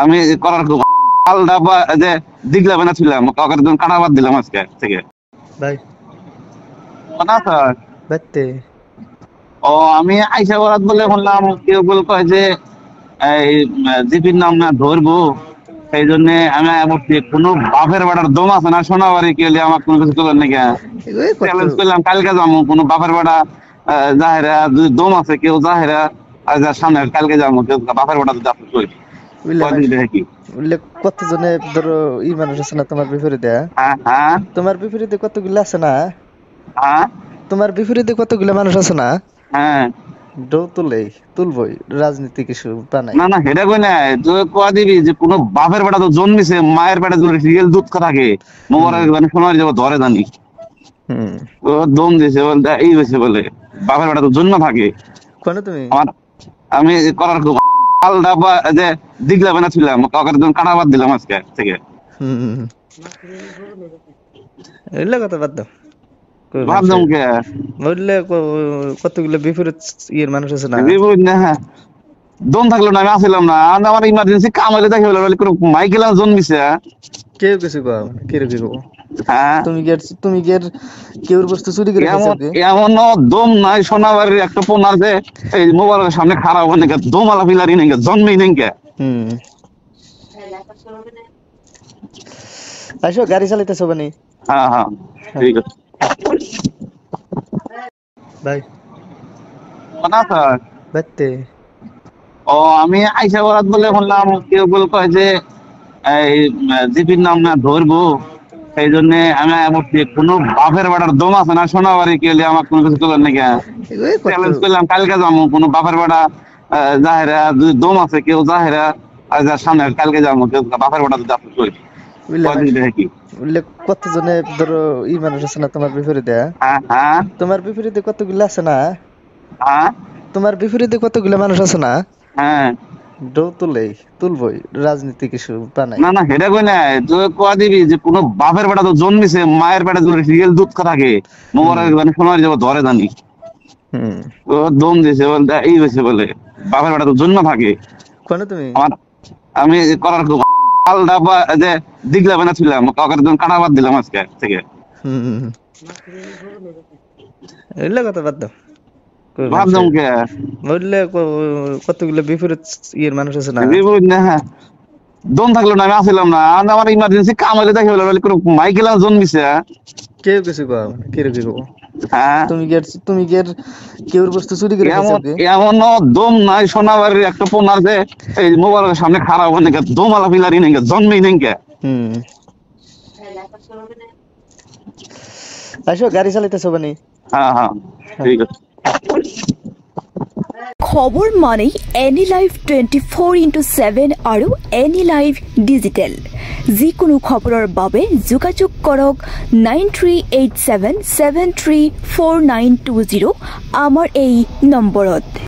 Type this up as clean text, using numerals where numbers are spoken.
আমি করার খুব পাল্টা যে দিগলা বানা ছিলাম কাকার জন্য কাটা বাদ দিলাম আজকে থেকে ভাই না স্যার। বাইতে ও আমি আইসা বরাত বলে বললাম কেউ বল কয় যে এই জিপির নাম না ধরবো সেই জন্য আমি বলছি কোনো বাপের বাড়ার দম আছে না সোনাবাড়ি কেলে আমার কোনো কিছু করলেন নাকি এগুলোই কত চ্যালেঞ্জ করলাম কালকে যাবো কোনো বাপের বাড়া জাহেরা যদি দম আছে কেউ জাহেরা আর যার সামনে কালকে যাবো কেউ বাপের বাড়া যদি আপনি কই বুঝলে ভাই, কয়দিন দেখি বুঝলে কতজনে ধরো মানুষ আছে না তোমার বিপরীতে? হ্যাঁ হ্যাঁ তোমার বিপরীতে কতগুলো আছে না? হ্যাঁ তোমার বিপরীতে কতগুলো মানুষ আছে না? হ্যাঁ ডো তুলবই রাজনীতি কিছু বানাই। না না সেটা কই না তুই কোয়া দিবি যে কোনো বাপের বেটা তো জন্মিছে মায়ের পেটে যদি রিয়েল দুধ থাকে মোবারক মানে সোনার যাবো ধরে জানি হুম ও দম দিয়েছে বলতে এই হয়েছে বলে বাপের বেটা তো জন্ম থাকে কোন তুমি? আমার আমি করার খুব পাল্টা যে দিগলা বানা ছিলাম কাকার জন্য কাটা বাদ দিলাম আজকে থেকে হুম এগুলো কথা বাদ দাও। ভাবলাম কে বুঝলে কতগুলো বিপরীত মানুষ আছে না? বিপরীত না হ্যাঁ দম থাকলো না আমি আসলাম না আমার ইমার্জেন্সি কাম হলে দেখে বলে কোনো মাইকেল জন্মিছে কেউ কিছু কও কেউ কি কও? হ্যাঁ তুমি কি কেউর বস্তু চুরি করে খাইছো কি? এমন দম নাই সোনাবাড়ির একটা পোনার যে এই মোবাইলের সামনে খারাপ হয় নাকি দোমালা ফিলারি নাকি জন্মেই নাকি হুম আইসো গাড়ি চালাইতেছো বানি? হ্যাঁ হ্যাঁ ঠিক আছে ভাই না স্যার। বাইতে ও আমি আইসা বরাত বলে বললাম কেউ বল কয় যে এই জিপির নাম না ধরবো সেই জন্য আমি বলছি কোনো বাপের বাড়ার দম আছে না সোনাবাড়ি কেলে আমার কোনো কিছু করলেন নাকি এগুলোই কত চ্যালেঞ্জ করলাম কালকে যাবো কোনো বাপের বাড়া জাহেরা যদি দম আছে কেউ জাহেরা আর যার সামনে কালকে যাবো কেউ বাপের বাড়া যদি আপনি কই বুঝলে ভাই, কয়দিন দেখি বুঝলে কতজনে ধরো মানুষ আছে না তোমার বিপরীতে? হ্যাঁ হ্যাঁ তোমার বিপরীতে কতগুলো আছে না? হ্যাঁ তোমার বিপরীতে কতগুলো মানুষ আছে না? হ্যাঁ ডো তুলবই রাজনীতি কিছু বানাই। না না সেটা কই না তুই কোয়া দিবি যে কোনো বাপের বেটা তো জন্মিছে মায়ের পেটে যদি রিয়েল দুধ থাকে মোবারক মানে সোনার যাবো ধরে জানি হুম ও দম দিয়েছে বলতে এই হয়েছে বলে বাপের বেটা তো জন্ম থাকে কোন তুমি? আমার আমি করার খুব পাল্টা যে দিগলা বানা ছিলাম কাকার জন্য কাটা বাদ দিলাম আজকে থেকে হুম এগুলো কথা বাদ দাও। ভাবলাম কে বুঝলে কতগুলো বিপরীত মানুষ আছে না? বিপরীত না হ্যাঁ দম থাকলো না আমি আসলাম না আমার ইমার্জেন্সি কাম হলে দেখে বলে কোনো মাইকেল জন্মিছে কেউ কিছু কও কেউ কি কও? হ্যাঁ তুমি কি কেউর বস্তু চুরি করে খাইছো কি? এমন দম নাই সোনাবাড়ির একটা পোনার যে এই মোবাইলের সামনে খারাপ হয় নাকি দোমালা ফিলারি নাকি জন্মেই নাকি হুম আইসো গাড়ি চালাইতেছো বানি? হ্যাঁ হ্যাঁ ঠিক আছে খবর মানেই এনি লাইভ 24x7 আৰু এনি লাইভ ডিজিটেল যিকোনো খবৰৰ বাবে যোগাযোগ কৰক 9387734920 আমাৰ এই নম্বৰত।